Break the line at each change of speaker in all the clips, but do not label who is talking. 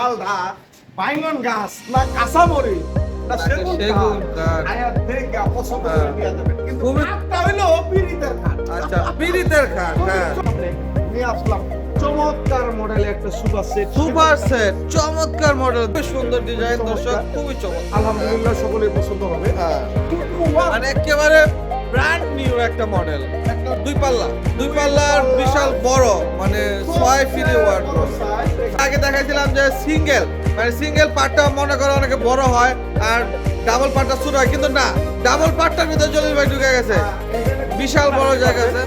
মালদা বাইঙ্গন গাছ না কাঁচামরিচ না সেগুন কাঠ আয়া দেখে পছন্দ করে নিয়ে যাবেন কিন্তু কাঠটা হইলো পিরিতের কাঠ।
আচ্ছা, পিরিতের কাঠ। হ্যাঁ,
নিয়ে আসলাম চমৎকার মডেলের একটা সুপার সেট।
সুপার সেট, চমৎকার মডেল, খুব সুন্দর ডিজাইন দর্শক, খুবই চমৎকার।
আলহামদুলিল্লাহ সকলেই পছন্দ হবে।
হ্যাঁ, মানে একেবারে ব্র্যান্ড নিউ একটা মডেল। দুই পাল্লার বিশাল বড়, মানে 6 ফিট ওয়ার্ডরোব। আগে দেখাইছিলাম যে সিঙ্গেল পার্টটা মনে করো অনেকে বড় হয় আর ডাবল পার্টটা ছোট হয়, কিন্তু না, ডাবল পার্টটার ভিতরে জলিল ভাই ঢুকে গেছে। বিশাল বড় জায়গা আছে,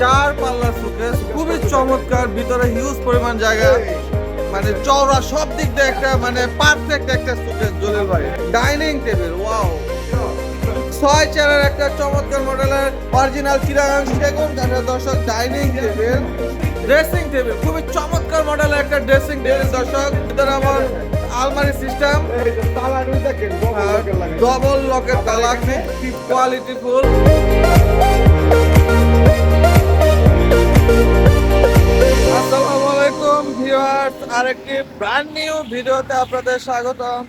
4 পাল্লার সুকেস, খুবই চমৎকার। ভিতরে হিউজ পরিমাণ জায়গা, মানে চওড়া, সব দিক দিয়ে একটা মানে পারফেক্ট একটা সুকেস জলিল ভাই। ডাইনিং টেবিল, ওয়াও, 6 চেয়ারের একটা চমৎকার মডেলের অরিজিনাল চিরাগাং সেগুন কাঠের দর্শক ডাইনিং টেবিল। ড্রেসিং টেবিল, খুবই চমৎকার মডেলের একটা ড্রেসিং টেবিল দর্শক। ভিতরে আমার আলমারি সিস্টেম, ডবল লকের তালা, খুব কোয়ালিটি ফুল। আসসালামু আলাইকুম ভিউয়ার্স, আরেকটি ব্র্যান্ড নিউ ভিডিওতে আপনাদের স্বাগতম।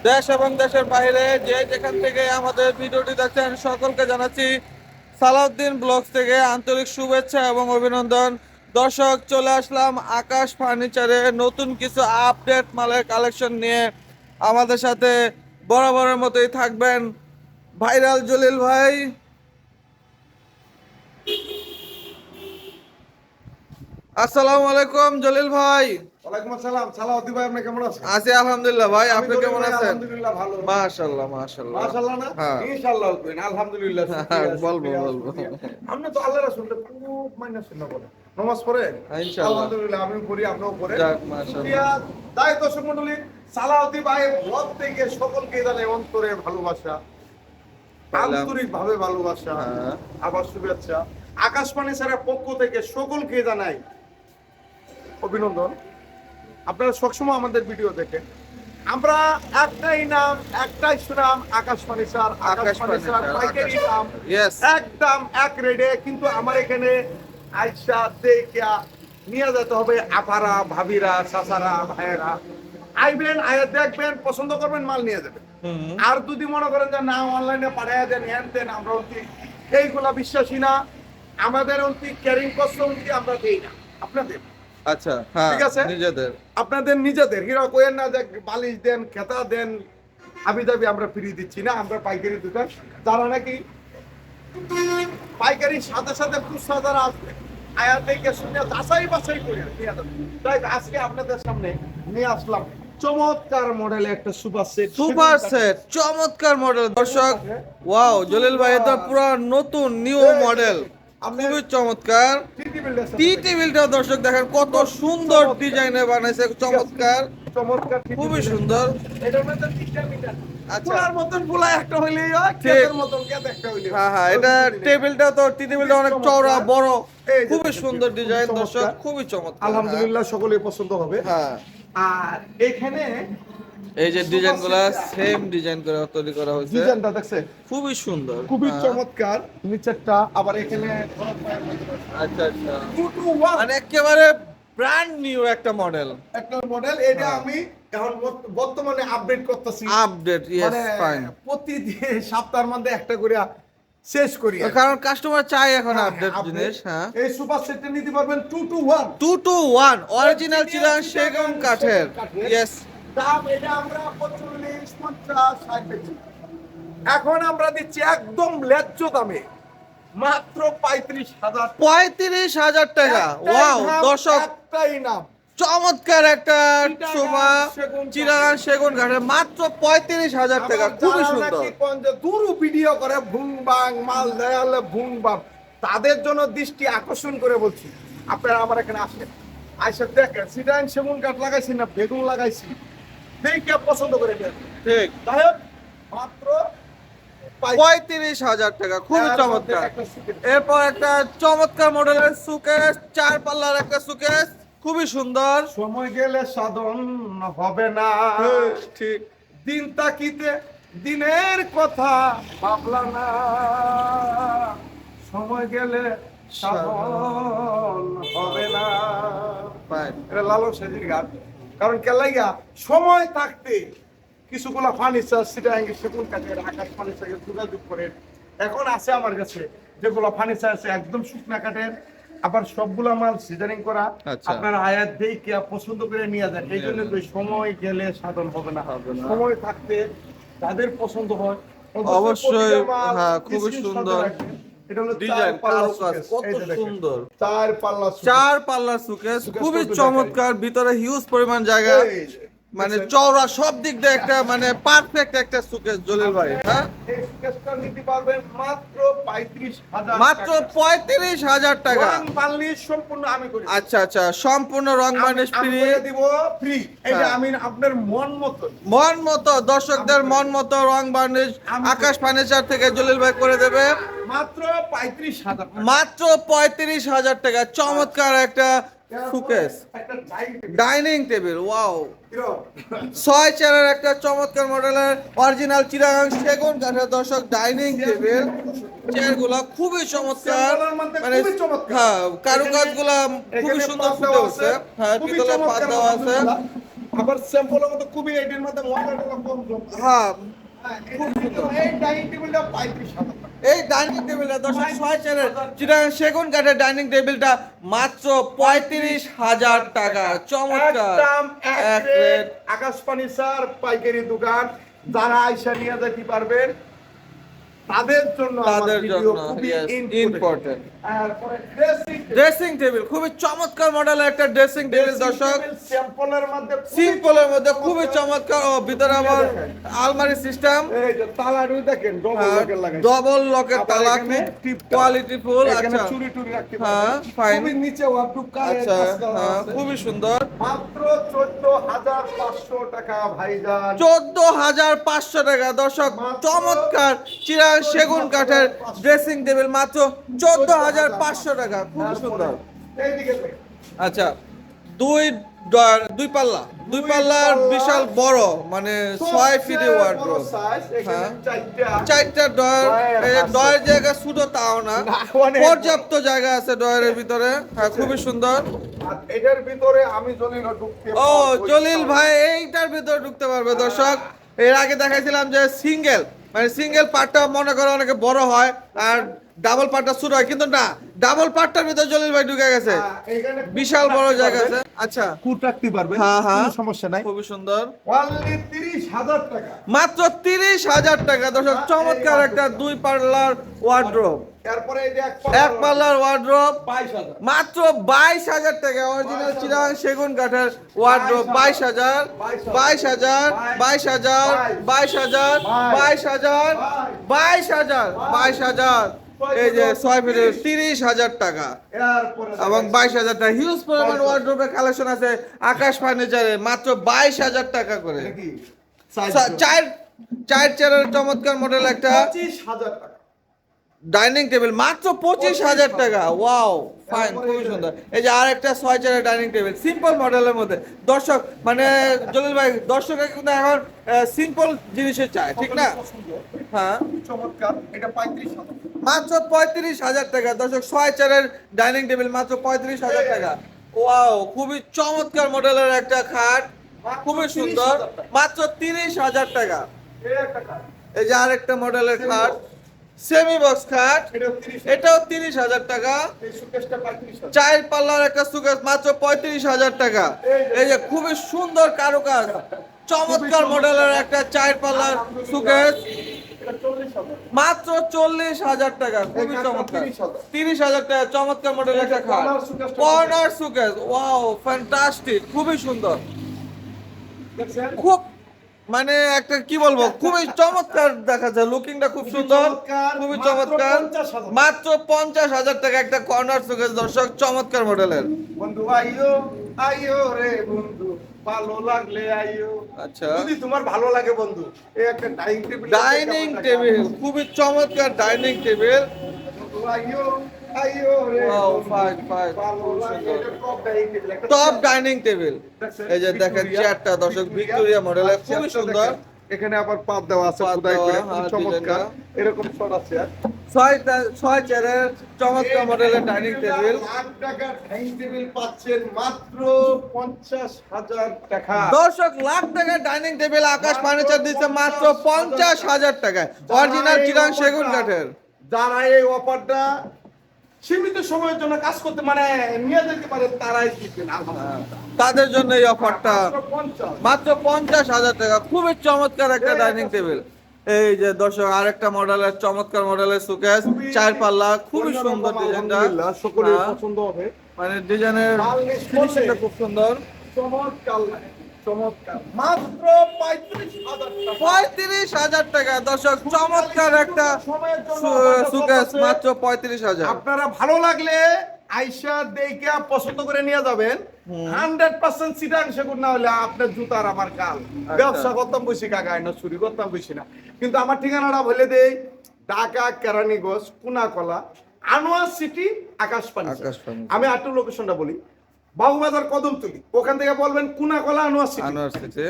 দেশ এবং দেশের বাইরে যে যেখান থেকে আমাদের ভিডিওটি দেখছেন সকলকে জানাচ্ছি সালাউদ্দিন ব্লগস থেকে আন্তরিক শুভেচ্ছা এবং অভিনন্দন। দর্শক, চলে আসলাম আকাশ ফার্নিচারে নতুন কিছু আপডেট মালের কালেকশন নিয়ে। আমাদের সাথে বরাবরের মতোই থাকবেন ভাইরাল জলিল ভাই। আসসালামু আলাইকুম জলিল ভাই।
ওয়ালাইকুম আসসালাম। সালাউদ্দিন ভাই, আপনি কেমন আছেন?
আছি আলহামদুলিল্লাহ ভাই, আপনি কেমন আছেন?
আলহামদুলিল্লাহ ভালো।
মাশাআল্লাহ
মাশাআল্লাহ না?
হ্যাঁ,
ইনশাআল্লাহ হবেন। আলহামদুলিল্লাহ।
বলবো।
আপনি তো আল্লাহর রাসূলকে খুব মাইনা শুননা করেন। নামাজ পড়েন?
ইনশাআল্লাহ।
আলহামদুলিল্লাহ, আমিও পড়ি, আপনিও পড়েন।
যাক, মাশাআল্লাহ।
শুকরিয়া। তাই দর্শক মণ্ডলী, সালাউদ্দিন ভাইয়ের ব্লগ থেকে সকলকে জানাই অন্তরে ভালোবাসা, আন্তরিকভাবে ভালোবাসা,
হ্যাঁ,
আবার শুভেচ্ছা। আকাশবাণী স্যারের পক্ষ থেকে সকলকে জানাই অভিনন্দন। আপনারা সবসময় আমাদের ভিডিও দেখেন। আমরা একটাই নাম, একটাই সুনাম, আকাশবাণী স্যার। আকাশবাণী স্যার পাইকারি দাম,
ইয়েস,
একদম এক রেটে। কিন্তু আমার এখানে আইসা দেখিয়া নিয়ে যেতে হবে আপারা, ভাবিরা, চাচারা, ভাইয়েরা। আইবেন, আয়া দেখবেন, পছন্দ করবেন, মাল নিয়ে যাবেন। আর যদি মনে করেন যে না, অনলাইনে পাঠাইয়া দেন, হ্যান দেন, আমরা অতি এইগুলা বিশ্বাসী না। আমাদের অতি ক্যারিং কষ্ট আমরা দিই না আপনাদের।
আচ্ছা, হ্যাঁ,
ঠিক আছে,
নিজেদের
আপনাদের নিজেদের। হিরা কোয়েন না যে বালিশ দেন, খেতা দেন, হাবি দাবি আমরা ফ্রি দিচ্ছি না। আমরা পাইকারি দোকান, যারা নাকি পাইকারির সাথে সাথে খুচরা যারা আসবে, আয়া থেকে শুনে যাচাই বাছাই করে নিয়ে যাবে। তাই আজকে আপনাদের সামনে নিয়ে আসলাম চমৎকার মডেলে একটা সুপার সেট,
চমৎকার মডেল দর্শক। ওয়াও জলিল ভাই, এটা পুরো নতুন নিউ মডেল, খুবই চমৎকার। টি টেবিলটা দর্শক দেখেন কত সুন্দর ডিজাইনে বানাইছে, চমৎকার,
চমৎকার,
খুবই সুন্দর।
এটার মধ্যে 3টা মিটার,
আচ্ছা,
পুরার মতন পুলা একটা হইলেই হয়, কেকের মতন কেক একটা হইলেই হয়।
হ্যাঁ, এটা টেবিলটা তো টি টেবিলটা অনেক চওড়া বড়, খুবই সুন্দর ডিজাইন দর্শক, খুবই চমৎকার।
আলহামদুলিল্লাহ, সকলেই পছন্দ হবে।
হ্যাঁ,
আর এখানে
এই যে ডিজাইনগুলো সেম ডিজাইন করে তৈরি করা হয়েছে,
ডিজাইনটা দেখছে
খুবই সুন্দর,
খুবই
হ্যাঁ।
চমৎকার। নিচেরটা আবার এখানে
আচ্ছা আচ্ছা,
2 to 1
মানে একেবারে ব্র্যান্ড নিউ একটা মডেল,
একটা মডেল। এটা আমি এখন বর্তমানে আপডেট করতেছি।
Update, yes, fine.
প্রতিদিন সপ্তাহের মধ্যে একটা করে শেষ করি,
কারণ কাস্টমার চাই এখন
হ্যাঁ,
আপডেট
update।
জিনিস। হ্যাঁ,
এই সুপার সেটটা নিতে পারবেন 2 to 1
2 to 1 অরিজিনাল চিরাং সেগুন কাঠের, ইয়েস।
দাম এটা আমরা 45, 50, 60 বেচি। এখন আমরা দিচ্ছি একদম ন্যায্য দামে, মাত্র
35,000 টাকা। ওয়াও দর্শক,
একটাই নাম,
চমৎকার একটা সোফা চিরাং সেগুন কাঠের, মাত্র 35,000 টাকা, খুবই সুন্দর।
দুরু ভিডিও করে ভুং বাং মাল দেয়ালে ভুং বাং, তাদের জন্য দৃষ্টি আকর্ষণ করে বলছি, আপনারা আমার এখানে আসেন, আইসা দেখেন সিডাইন সেগুন কাঠ লাগাইছি না বেগুন লাগাইছি, দেখে পছন্দ করে নেন।
ঠিক,
তাই হোক, মাত্র
35,000 টাকা, খুবই চমৎকার। এরপর একটা চমৎকার মডেলের সুকেস, 4 পাল্লার একটা সুকেস, খুবই সুন্দর।
সময় গেলে সাধন হবে না,
ঠিক,
দিন তাকিতে দিনের কথা ভাবলা না, সময় গেলে সাধন হবে না।
ফাইন।
এটা লালন সাজির গান। কারণ কেলাইয়া সময় থাকতে কিছুগুলা ফার্নিচার সিটাঙ্গি সেগুন কাঠের আকাশ ফার্নিচারের যোগাযোগ করেন। এখন আছে আমার কাছে যেগুলো ফার্নিচার আছে একদম শুকনা কাঠের, আবার সবগুলা মাল সিজারিং করা।
আচ্ছা।
আপনারা আয়াত দিয়ে কি পছন্দ করে নিয়ে যান। এই জন্য তো সময় গেলে সাধন হবে না। সময় থাকতে তাদের পছন্দ হয়
অবশ্যই,
প্রতিটা মাল
হ্যাঁ, খুবই
screenshot
সুন্দর
রাখবেন। এটা হলো
ডিজাইন,
4 পাল্লা
কারুকাজ
suitcase।
কত
এই যে দেখেন,
সুন্দর।
4 পাল্লা suitcase।
4 পাল্লার সুকেস, খুবই
একটু
চমৎকার, ভিতরে হিউজ পরিমাণ জায়গা,
এই যে,
মানে
দেখছেন?
চওড়া সব দিক দিয়ে একটা মানে পারফেক্ট একটা সুকেস জলিল ভাই। হ্যাঁ,
এই suitcase-টা নিতে পারবেন মাত্র 35,000
মাত্র
টাকা।
35,000 টাকা।
রং বার্নিশ সম্পূর্ণ আমি করি।
আচ্ছা আচ্ছা, সম্পূর্ণ রং বার্নিশ
আমি
ফ্রি,
করে দিব ফ্রি। এটা
হ্যাঁ।
আমি আপনার মন মতো
মন মতো দর্শকদের মন মতো রং বার্নিশ আকাশ ফার্নিচার থেকে জলিল ভাই করে দেবে
মাত্র 35,000 টাকা।
মাত্র 35,000 টাকা। চমৎকার একটা সুকেস,
একটা dining table.
Dining table, wow.
কিরকম?
6 চেয়ারের একটা চমৎকার মডেলের অরিজিনাল চিটাগাং সেগুন কাঠের দর্শক ডাইনিং টেবিল। চেয়ারগুলো খুবই চমৎকার,
স্যাম্পলের মধ্যে
মানে
খুবই চমৎকার।
হ্যাঁ, কারুকাজগুলো খুবই
এখানে
সুন্দর
পাত
ফুটে
দেওয়া
উঠছে।
আছে,
হ্যাঁ,
খুবই
পিতলের পাত
চমৎকার
দেওয়া আছে।
আলহামদুলিল্লাহ। আবার স্যাম্পলের মধ্যে খুবই এটির মধ্যে মডেলটা কম জমছে।
হ্যাঁ,
এই ডাইনিং টেবিলটা 35,000 টাকা।
এই ডাইনিং টেবিলটা দর্শক 6 চেয়ারের চিটাগাং সেগুন কাঠের ডাইনিং টেবিলটা মাত্র 35,000 টাকা। চমৎকার
একদম এক
এক
রেট।
রেট।
আকাশ ফার্নিচার পাইকারি দোকান, যারা আইসা নিয়ে যেতে পারবেন তাদের জন্য আমার
তাদের
ভিডিও
জন্য
খুবই
ইম্পর্টেন্ট।
ইম্পর্টেন্ট। তারপরে ড্রেসিং
ড্রেসিং টেবিল, খুবই চমৎকার মডেলের একটা ড্রেসিং টেবিল দর্শক।
স্যাম্পলের মধ্যে খুবই
সিম্পলের মধ্যে খুবই চমৎকার, ও ভিতরে আবার আলমারি সিস্টেম,
এই যে তালারু দেখেন ডবল লকের লাগাই।
ডবল লকের
আবার
তালা,
এখানে
খুব
টিপটা।
কোয়ালিটি ফুল।
এখানে
আচ্ছা
চুরি টুরি রাখতে
হ্যাঁ,
পারবেন।
fine।
খুবই নিচে ওয়ার্ডরোব কার
আচ্ছা, হ্যাঁ, খুবই সুন্দর।
মাত্র 14,500 টাকা ভাইজান।
14,500 টাকা দর্শক। চমৎকার চিরাং সেগুন কাঠের ড্রেসিং টেবিল মাত্র 14,500 টাকা, খুবই সুন্দর।
এইদিকে দেখেন।
আচ্ছা, দুই পাল্লার বিশাল বড়, মানে 6 ফিটে ওয়ার্ডরোব।
সাইজ এখানে
হ্যাঁ।
4টা
4টা ডয়ার, এই
আছে।
ডয়ের জায়গা শুধু তাও না,
না, অনেক
পর্যাপ্ত জায়গা আছে ডয়ের ভিতরে। হ্যাঁ, খুবই সুন্দর।
আর এটার ভিতরে আমি জলিল ঢুকতে
ও জলিল ভাই এইটার ভিতরে ঢুকতে পারবে দর্শক। এর আগে দেখাইছিলাম যে সিঙ্গেল, মানে সিঙ্গেল পার্টটা মনে করো অনেকে বড় হয় আর ডাবল পার্টটা ছোট হয়, কিন্তু না, ডাবল পার্টটার ভিতরে জলিল ভাই ঢুকে গেছে,
এখানে
বিশাল বড় জায়গা আছে। আচ্ছা,
কুট রাখতে পারবেন,
হ্যাঁ হ্যাঁ,
কোনো সমস্যা নাই।
খুবই সুন্দর।
অনলি 30,000 টাকা।
মাত্র 30,000 টাকা দর্শক। চমৎকার একটা 2 পাল্লার ওয়ার্ড্রোব,
এরপরে এই যে
এক পাল্লার ওয়ার্ড্রোব
22,000
মাত্র 22,000 টাকা। অরিজিনাল চিরাং সেগুন কাঠের ওয়ার্ড্রোব 22,000, 22,000, 22,000, 22,000, 22,000, 22,000, 22,000। এই যে 6 ফিটের 30,000 টাকা
এরপরে
এবং 22,000 টাকা। হিউজ পরিমাণ ওয়ার্ড্রোবের কালেকশন আছে আকাশ ফার্নিচারে, মাত্র 22,000 টাকা করে।
কি
চার চেয়ারের চমৎকার মডেল একটা
25,000 টাকা।
ডাইনিং টেবিল মাত্র 25,000 টাকা। ওয়াও, ফাইন, খুবই সুন্দর। এই যে আরেকটা 6 চেয়ারের ডাইনিং টেবিল সিম্পল মডেলের মধ্যে। দর্শক মানে জলিল ভাই, দর্শকরা কিন্তু এখন সিম্পল জিনিসে চায়, ঠিক না? হ্যাঁ,
চমৎকার, এটা 35,000
মাত্র 35,000 টাকা দর্শক। 6 চেয়ারের ডাইনিং টেবিল মাত্র 35,000 টাকা। ওয়াও, খুবই চমৎকার মডেলের একটা খাট, খুবই সুন্দর, মাত্র 30,000 টাকা।
এই একটা কাজ।
এই যে আরেকটা মডেলের খাট, সেমি বক্স খাট,
এটাও 30,000
এটাও 30,000 টাকা।
এই সুকেশটা 35,000
চার পাল্লার একটা সুকেস মাত্র 35,000 টাকা। এই যে খুবই সুন্দর কারুকাজ, চমৎকার মডেলের একটা 4 পাল্লার সুকেস
এটা 40,000
মাত্র 40,000 টাকা। খুবই চমৎকার, 30,000 টাকা। চমৎকার মডেলের একটা খাট, কর্নার সুকেস। ওয়াও, ফ্যান্টাস্টিক, খুবই সুন্দর,
দেখছেন?
খুব মানে একটা কি বলবো, খুবই চমৎকার দেখা যায়, লুকিংটা খুব সুন্দর, খুবই চমৎকার। মাত্র 50,000 টাকা একটা কর্নার সুকেস দর্শক, চমৎকার মডেলের।
বন্ধু আইও আইও রে বন্ধু, ভালো লাগলে আইও।
আচ্ছা,
যদি তোমার ভালো লাগে বন্ধু, এই একটা ডাইনিং টেবিল,
ডাইনিং টেবিল, খুবই চমৎকার ডাইনিং টেবিল।
বন্ধু আইও আইও রে
ওয়াও,
বন্ধু,
ফাইন ফাইন,
ভালো
খুব
লাগে।
সুন্দর।
এটা টপ ডাইনিং টেবিল, একটা
টপ ডাইনিং টেবিল। এই যে দেখেন চেয়ারটা দর্শক, ভিক্টোরিয়া মডেলের, খুবই সুন্দর।
এখানে আবার পাত দেওয়া আছে
পাত
খোদাই করে,
দেওয়া,
খুব
হ্যাঁ,
চমৎকার।
ডিজাইনটা।
এরকম ছড়া চেয়ার
ছয় চেয়ারের চমৎকার মডেলের ডাইনিং টেবিল।
লাখ টাকার ডাইনিং টেবিল পাচ্ছেন মাত্র 50,000 টাকা।
দর্শক, লাখ টাকার ডাইনিং টেবিল আকাশ ফার্নিচার দিচ্ছে মাত্র 50,000 টাকায়, অরিজিনাল চিরাং সেগুন কাঠের।
যারা এই অফারটা সীমিত সময়ের জন্য কাজ করতে মানে নিয়ে যেতে পারে তারাই দিবেন আলহামদুলিল্লাহ।
তাদের জন্য এই অফারটা
মাত্র 50,000
মাত্র 50,000 টাকা। খুবই চমৎকার একটা ডাইনিং টেবিল। এই যে দর্শক, আরেকটা মডেলের চমৎকার মডেলের সুকেস, 4 পাল্লা, খুবই সুন্দর ডিজাইনটা।
আলহামদুলিল্লাহ, সকলের
হ্যাঁ,
পছন্দ হবে।
মানে ডিজাইনের ফিনিশিংটা খুব সুন্দর।
চমৎকার চমৎকার মাত্র 35,000 টাকা।
35,000 টাকা দর্শক, চমৎকার একটা সুকেস মাত্র 35,000।
আপনারা ভালো লাগলে আইসা দেখে পছন্দ করে নিয়ে যাবেন। 100% সিটাং সেগুন না হলে আপনার জুতার আমার কাল। ব্যবসা করতাম বসি কাকা, না চুরি করতাম বসি না। কিন্তু আমার ঠিকানাটা বলে দেই, ঢাকা কেরানীগঞ্জ কুনাকলা আনোয়ার সিটি আকাশপানি।
আকাশপানি।
আমি আটটু লোকেশনটা বলি, বাবুবাজার কদমতলি, ওখান থেকে বলবেন কুনাকলা আনোয়ার সিটি।
আনোয়ার সিটি।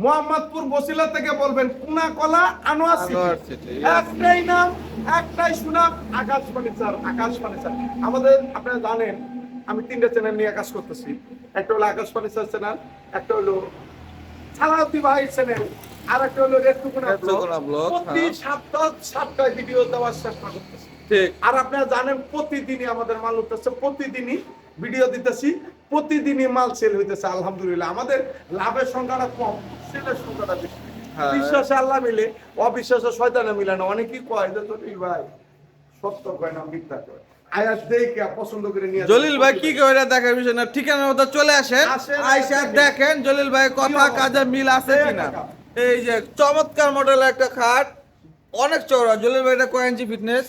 মোহাম্মদপুর বসিলা থেকে বলবেন কুনাকলা আনোয়ার
আনোয়ার
সিটি।
সিটি।
একটাই নাম, একটাই সুনাম, আকাশ ফার্নিচার। আকাশ ফার্নিচার আমাদের, আপনারা জানেন আমি 3টা চ্যানেল নিয়ে কাজ করতেছি। একটা হলো আকাশ ফার্নিচার চ্যানেল, একটা হলো সালাউদ্দি ভাই চ্যানেল, আর একটা হলো রেটুকুনা
রেটুকুনা ব্লগ।
প্রতি সপ্তাহে ভিডিও দেওয়ার চেষ্টা করতেছি।
ঠিক।
আর আপনারা জানেন প্রতিদিনই আমাদের মাল উঠতেছে, প্রতিদিনই ভিডিও দিতেছি, প্রতিদিনই মাল সেল হইতেছে আলহামদুলিল্লাহ। আমাদের লাভের সংখ্যাটা কম, সেলের সংখ্যাটা বেশি।
হ্যাঁ।
বিশ্বাসে আল্লাহ মিলে, অবিশ্বাসে শয়তানে মিলে না। অনেকেই কয় যে জলিল ভাই সত্য কয় না মিথ্যা কয়। আয়াত দেখে পছন্দ করে নিয়ে
জলিল ভাই কি কইরা দেখার বিষয় না, ঠিকানার মতো চলে আসেন,
আসেন,
আইসা দেখেন জলিল ভাই কথা কাজে মিল আছে কিনা। এই যে চমৎকার মডেলের একটা খাট, অনেক চওড়া। জলিল ভাই এটা কয় ইঞ্চি ফিটনেস?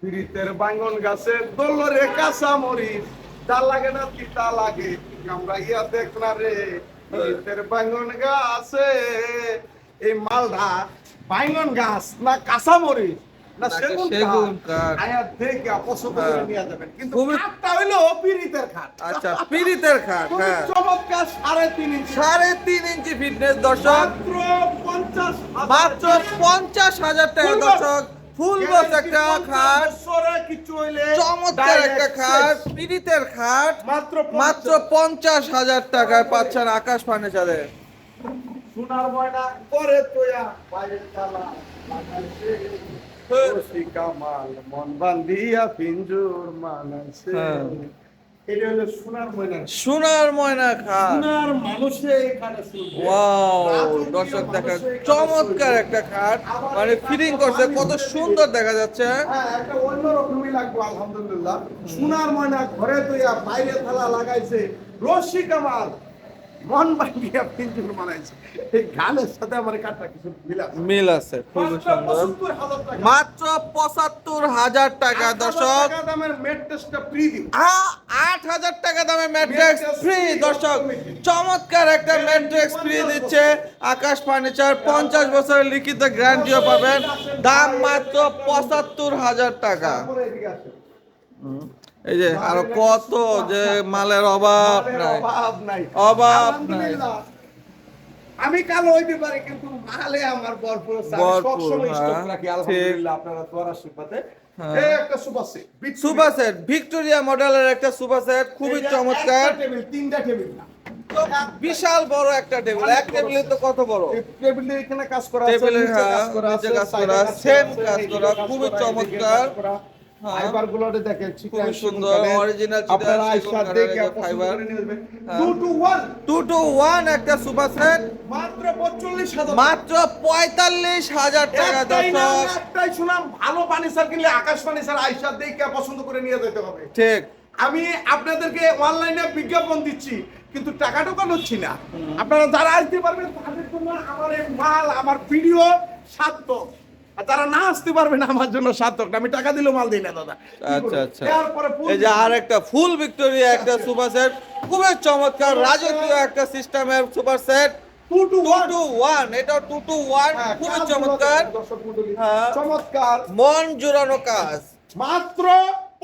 পিরিতের বাঙ্গন গাছে দোলরে কাঁচা মরিচ, ডাল লাগে না তিতা লাগে, আমরা ইয়া দেখ না রে। পিরিতের বাঙ্গন গাছে এই মালদা বাঙ্গন গাছ না কাঁচা মরিচ না সেগুন কাঠ, আয়াত দেখে পছন্দ করে নিয়ে যাবেন। কিন্তু খাটটা হইলো পিরিতের খাট।
আচ্ছা, পিরিতের খাট।
খুবই
হ্যাঁ,
চমৎকার, 3.5 ইঞ্চি,
3.5 ইঞ্চি ফিটনেস দর্শক,
মাত্র 50,000
মাত্র 50,000 টাকা দর্শক। ফুল বক্স একটা খাট,
কিছু হইলে
চমৎকার একটা খাট, পিরিতের খাট, মাত্র 50,000 টাকায় পাচ্ছেন আকাশ ফার্নিচারে।
সোনার ময়না করে তোয়া বাইরে চালা লাগাইছে, রশি কামাল মন বান্ধিয়া পিঞ্জুর মানাইছে।
হ্যাঁ।
এটা হলো সোনার ময়না।
সোনার ময়না খাট।
সোনার মানুষে এখানে শুনবে।
ওয়াও দর্শক, দেখেন চমৎকার একটা খাট, মানে ফিটিং করছে কত সুন্দর দেখা যাচ্ছে।
হ্যাঁ, একটা অন্যরকমই লাগবে আলহামদুলিল্লাহ। সোনার ময়না ঘরে তোয়া বাইরে থালা লাগাইছে, রশি কামাল মন বান্ধিয়া পিঞ্জুর মানাইছে। এই গানের সাথে আমার কাটটা কিছু
মিল আছে, খুবই সুন্দর। মাত্র 75,000 টাকা দর্শক। 8,000 টাকা দামে ম্যাট্রেক্স ফ্রি দর্শক। চমৎকার একটা ম্যাট্রেক্স ফ্রি দিচ্ছে আকাশ ফার্নিচার, 50 বছরের লিখিত গ্যারান্টিও পাবেন। দাম মাত্র 75,000 টাকা। এই যে আরো কত যে মালের অভাব নাই, অভাব নাই।
আমি কালো হইতে পারি কিন্তু মালে আমার ভরপুর আছে। আমি
ভরপুর,
সবসময় স্টক
হ্যাঁ,
রাখি আলহামদুলিল্লাহ। আপনারা তো আশীর্বাদে এই একটা super set,
super set, Victoria মডেলের একটা সুপার সেট, খুবই চমৎকার।
টেবিল, 3টা টেবিল না,
বিশাল বড় একটা টেবিল। এক টেবিলে তো কত বড়
টেবিলের এখানে কাজ করা আছে,
টেবিলের,
নিচে
হ্যাঁ,
কাজ করা আছে,
নিচে কাজ
সাইডে
করা,
কাজ
সেম
করা আছে,
কাজ
এদিকে
করা,
কাজ
খুবই
করা, এদিকে
চমৎকার।
কাজ করা।
হ্যাঁ।
ফাইবারগুলোতে দেখেন
খুবই সুন্দর, original চিটাগাং
আপনারা
সেগুন
আইসা
কাঠের
দেখে
একটা
পছন্দ
ফাইবার।
করে নিয়ে যাবেন।
হ্যাঁ।
2 to 1
2 to 1 একটা সুপার সেট,
মাত্র 45,000
মাত্র 45,000 টাকা
একটাই নাম,
দর্শক।
একটাই শুনাম, ভালো ফার্নিচার কিনলে আকাশ ফার্নিচার আইসা দেখে পছন্দ করে নিয়ে যেতে হবে।
ঠিক।
আমি আপনাদেরকে অনলাইনে বিজ্ঞাপন দিচ্ছি কিন্তু টাকা টোকা নিচ্ছি না। আপনারা যারা আসতে পারবেন তাদের জন্য আমার এই মাল, আমার ভিডিও সার্থক। আর যারা না আসতে পারবেন আমার জন্য সার্থক না। আমি টাকা দিলেও মাল দিই না দাদা।
আচ্ছা আচ্ছা।
তারপরে
এই যে আর একটা ফুল ভিক্টোরিয়া একটা সুপার সেট, খুবই চমৎকার রাজকীয় একটা সিস্টেমের সুপার সেট।
2 to
2 to 1, এটা 2 to 1, খুবই চমৎকার। হ্যাঁ।
চমৎকার,
মন জুড়ানো কাজ,
মাত্র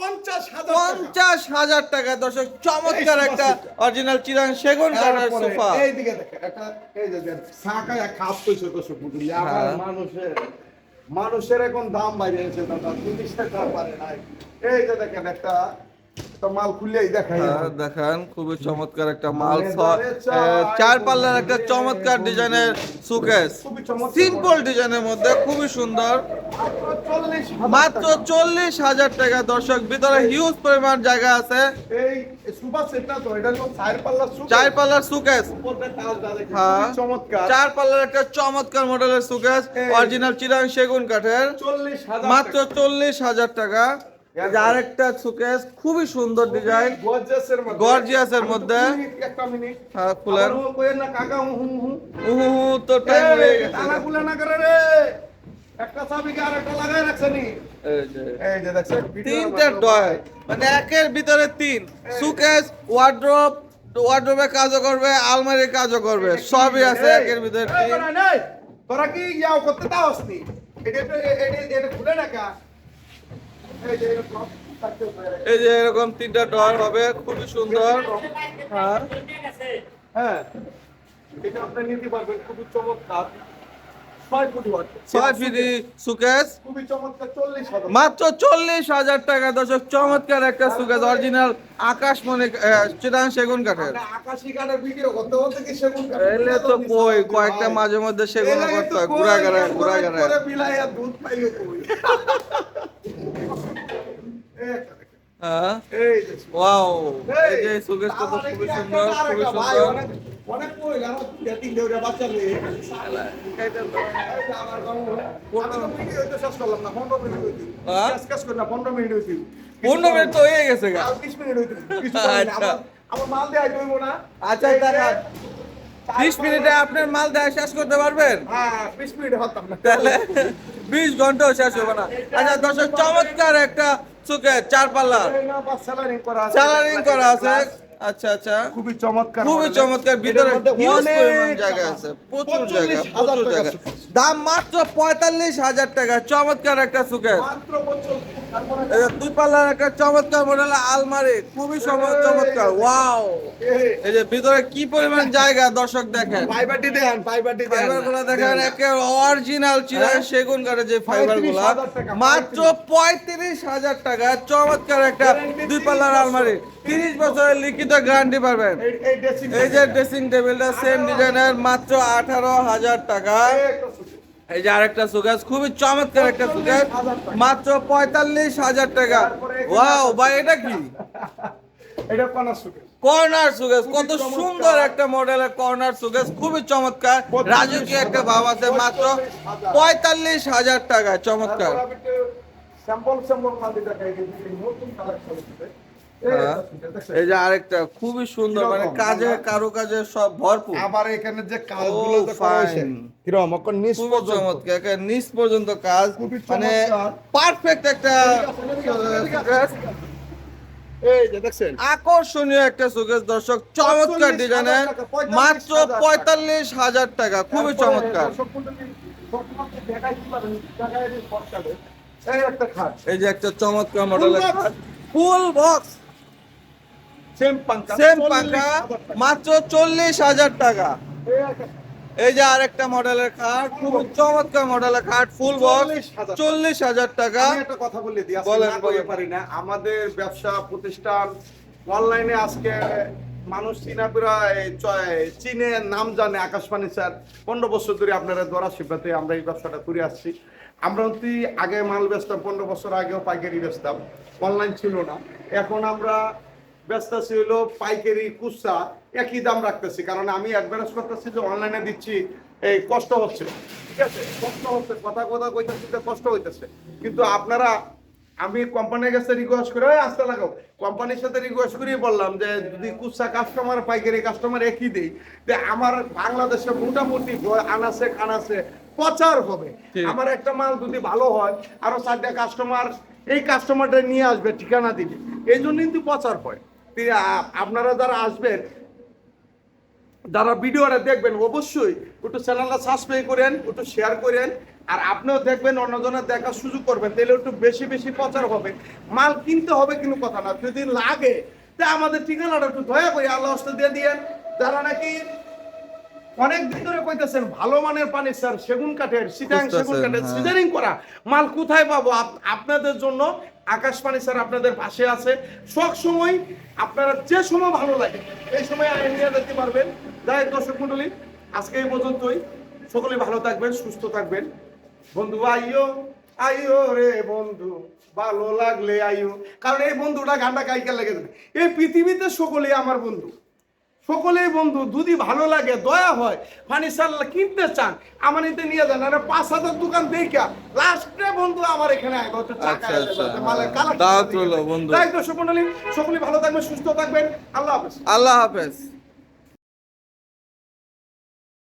50,000
50,000 টাকা দর্শক। চমৎকার একটা অরিজিনাল চিরাং সেগুন কাঠের সোফা।
এইদিকে দেখেন, একটা এই যে সাকায় খাপ কইছো তো সব বুঝলি আমার
হ্যাঁ।
মানুষের মানুষের এখন দাম বাইরেছে দাদা, জিনিসের দাম বাড়ে নাই। এই যে দেখেন একটা মাল খুললেই দেখাই
হ্যাঁ, দেখান খুবই চমৎকার একটা মাল।
মানে দাঁড়ে
চার পাল্লার একটা চমৎকার ডিজাইনের সুকেস,
খুবই চমৎকার।
সিম্পল ডিজাইনের মধ্যে খুবই সুন্দর, মাত্র 40,000 টাকা। দর্শক, ভিতরে হিউজ পরিমাণ জায়গা আছে।
এই সুপার সেটটা তো এটা হলো চার পাল্লা সুপার।
চার পাল্লার সুকেস,
উপরটা কাজটা দেখেন,
হ্যাঁ,
খুবই চমৎকার।
চার পাল্লার একটা চমৎকার মডেলের সুকেস,
এই।
অরিজিনাল চিরাং সেগুন কাঠের,
40,000
মাত্র 40,000 টাকা। এই যে আরেকটা সুকেস, খুবই সুন্দর ডিজাইন,
গর্জিয়াসের মধ্যে।
গর্জিয়াসের মধ্যে।
একটা মিনিট
হ্যাঁ, খুলেন।
আবার কইেন না কাকা হু হু।
উহু, তো টাইম লেগে গেছে।
তালা খুলে না করে রে, একটা চাবি কি আরেকটা লাগাই রাখছেনি।
এই যে
এই যে দেখছেন
তিনটা ডয়, মানে একের ভিতরে তিন, সুকেস, ওয়ার্ড্রোব, ওয়ার্ড্রোবে কাজও করবে, আলমারির কাজও করবে, সবই আছে একের ভিতরে তিন।
তোরা কি ইয়াও করতে দাওস নি? এটা খুলে রাখা। এই যে এটা ব্লক থাকতে পারে।
এই যে এরকম তিনটা ডর হবে, খুবই সুন্দর। হ্যাঁ,
হ্যাঁ, এটা আপনি নিতে পারবেন, খুবই চমৎকার। 6 ফুট ওয়াট।
6 ফিটি সুকেস,
খুবই চমৎকার, 40,000।
মাত্র 40,000 টাকা। দর্শক, চমৎকার একটা সুকেস, অরিজিনাল আকাশমণি চিটাং সেগুন কাঠের।
আমরা আকাশী কাঠের ভিডিও করতে বলতে কি সেগুন কাঠ?
এলে তো কই কয়েকটা মাঝে মধ্যে সেগুন করতে হয়, ঘুরা ঘুরা ঘুরা ঘুরা।
করে বিলাইয়া দুধ পাইলো কই।
হ্যাঁ,
এই যে
ওয়াও, এই যে সুকেসটা তো খুবই সুন্দর, খুবই সুন্দর।
অনেক কই আর তিন দেউরা বাচ্চা নিয়ে আমার গাঁও আমি তো ভিডিও তো শেষ করলাম না 15 মিনিট হইছে
হ্যাঁ?
শেষ করলাম 15 মিনিট হইছে
15 মিনিট তো হয়ে গেছে গা।
আর 20 মিনিট হইছে
আচ্ছা।
আমার মাল দেয়া হইবো না।
আচ্ছা, দেখা 20 মিনিটে আপনার মাল দেয়া শেষ করতে পারবেন?
হ্যাঁ 20 মিনিট হতাম না
তাহলে 20 ঘন্টাও শেষ হবে না। আচ্ছা দর্শক, চমৎকার একটা সুকেস, চার পাল্লা,
এই না বাস স্যালারিং করা আছে,
চালারিং করা আছে। আচ্ছা আচ্ছা,
খুবই চমৎকার,
খুবই
মডেল।
চমৎকার, ভিতরে
এটার মধ্যে
হিউজ
অনেক
পরিমাণ জায়গা আছে, প্রচুর জায়গা,
45,000
প্রচুর
টাকা
জায়গা।
সুকেস।
দাম মাত্র 45,000 টাকা। চমৎকার একটা সুকেস,
মাত্র 45 তারপরে
এই যে দুই পাল্লার একটা চমৎকার মডেল আলমারি, খুবই চমৎকার। ওয়াও, এই যে ভিতরে কি পরিমাণ জায়গা দর্শক দেখেন।
পাইবাটি দেন, পাইবাটি দেন।
ফাইবার গুলা দেখেন, একে অরিজিনাল চিরাং সেগুন কাঠের যে ফাইবার গুলা,
35,000 টাকা,
মাত্র 35,000 টাকা। চমৎকার একটা দুই পাল্লার আলমারি, 30 বছরের লিখিত গ্যারান্টি পাবেন।
এই ড্রেসিং
এই যে ড্রেসিং টেবিলটা সেম ডিজাইনের, মাত্র 18,000 টাকা। এই যে আরেকটা সুকেস, খুবই চমৎকার একটা সুকেস, মাত্র 45,000 টাকা। ওয়াও ভাই, এটা কি?
এটা পানাস সুকেস।
কর্নার সুকেস, কত সুন্দর একটা মডেলের কর্নার সুকেস, খুবই চমৎকার, রাজকীয় একটা ভাব আছে। মাত্র 45,000 টাকা। চমৎকার।
স্যাম্পল মাল দিতে দেখাই দিই, নতুন কালেকশন হচ্ছে।
হ্যাঁ, এই যে আরেকটা খুবই সুন্দর, মানে কাজে কারো কাজে সব ভরপুর।
আবার এখানে যে কাজগুলো
Oh,
যে করা হয়েছে
fine.
কিরকম অকন নিচ
খুবই
পর্যন্ত
চমৎকার, একেবারে নিচ পর্যন্ত কাজ,
খুবই
মানে
চমৎকার।
পারফেক্ট একটা সুকেস,
এই যে দেখছেন
আকর্ষণীয় একটা সুকেস দর্শক, চমৎকার
45,000
ডিজাইনের,
টাকা,
মাত্র
45,000
45,000 টাকা। খুবই চমৎকার।
এই একটা খাট
এই যে একটা চমৎকার মডেলের
box।
খাট, ফুল বক্স,
সেম পাঙ্কা
সেম পাকা, মাত্র 40,000 টাকা। এই যে আরেকটা মডেলের খাট, খুব চমৎকার মডেলের খাট, ফুল বক্স, 40,000 টাকা।
আমি একটা কথা বলে দিই, আজকে
বলেন,
না বলে
বলেন।
পারি না। আমাদের ব্যবসা প্রতিষ্ঠান অনলাইনে আজকে মানুষ চীনে নাম জানে আকাশবাণী স্যার। 15 বছর ধরে আপনারা দ্বারা শিবাতে আমরা এই ব্যবসাটা করে আসছি। আমরা অতি আগে মাল বেচতাম, 15 বছর আগেও পাইকারি বেচতাম, অনলাইন ছিল না। এখন আমরা বেচতেছি হলো পাইকারি খুচরা একই দাম রাখতেছি, কারণ আমি অ্যাডভান্স করতেছি যে অনলাইনে দিচ্ছি, এই কষ্ট হচ্ছে, ঠিক আছে, কষ্ট হচ্ছে, কথা কইতেছি যে কষ্ট হইতেছে। কিন্তু আপনারা, আমি কোম্পানির কাছে রিকোয়েস্ট করে আসতে লাগাও, কোম্পানির সাথে রিকোয়েস্ট করেই বললাম যে যদি কুচা কাস্টমার পাইকারি কাস্টমার একই দেই, যে আমার বাংলাদেশে মোটামুটি আনাসে খানাসে প্রচার হবে।
ঠিক।
আমার একটা মাল যদি ভালো হয়, আরো 4টা কাস্টমার এই কাস্টমারটা নিয়ে আসবে, ঠিকানা দিবে, এই জন্য কিন্তু প্রচার হয়। আপনারা যারা আসবেন, যারা ভিডিওটা দেখবেন, অবশ্যই একটু চ্যানেলটা সাবস্ক্রাইব করেন, একটু শেয়ার করেন, আর আপনিও দেখবেন, অন্যজনের দেখার সুযোগ করবেন, তাহলে একটু বেশি বেশি প্রচার হবে। মাল কিনতে হবে কিন্তু কথা না, যদি লাগে তা আমাদের ঠিকানাটা একটু দয়া করে আল্লাহ হস্তে দিয়ে দিয়েন। যারা নাকি অনেক দিন ধরে কইতেছেন ভালো মানের পানি স্যার, সেগুন কাঠের, সিটাং
বুঝতেছেন,
সেগুন কাঠের
হ্যাঁ।
সিজারিং করা মাল কোথায় পাবো? আপনাদের জন্য আকাশ পানি স্যার আপনাদের পাশে আছে। সব সময় আপনারা যে সময় ভালো লাগে এই সময় আইন নিয়ে যেতে পারবেন। যাই হোক দর্শক মন্ডলী, আজকে এই পর্যন্তই। সকলে ভালো থাকবেন, সুস্থ থাকবেন। বন্ধু আইও আইও রে বন্ধু, ভালো লাগলে আইও। কারণ এই বন্ধুটা গানটা গাইকা লেগে যাবে। এই পৃথিবীতে সকলেই আমার বন্ধু, সকলেই বন্ধু। যদি ভালো লাগে, দয়া হয়, ফার্নিচার কিনতে চান, আমার এতে নিয়ে যান। আর 5,000 দোকান দেখা লাস্টে বন্ধু আমার এখানে আইব, একটু চা
আচ্ছা,
খাইয়া
আচ্ছা,
যাবে, মালের
হ্যাঁ।
কালেকশন
দাওয়াত
দিকে।
রইলো বন্ধু।
তাই দর্শক মণ্ডলী, সকলে ভালো থাকবেন, সুস্থ থাকবেন। আল্লাহ হাফেজ।
আল্লাহ হাফেজ।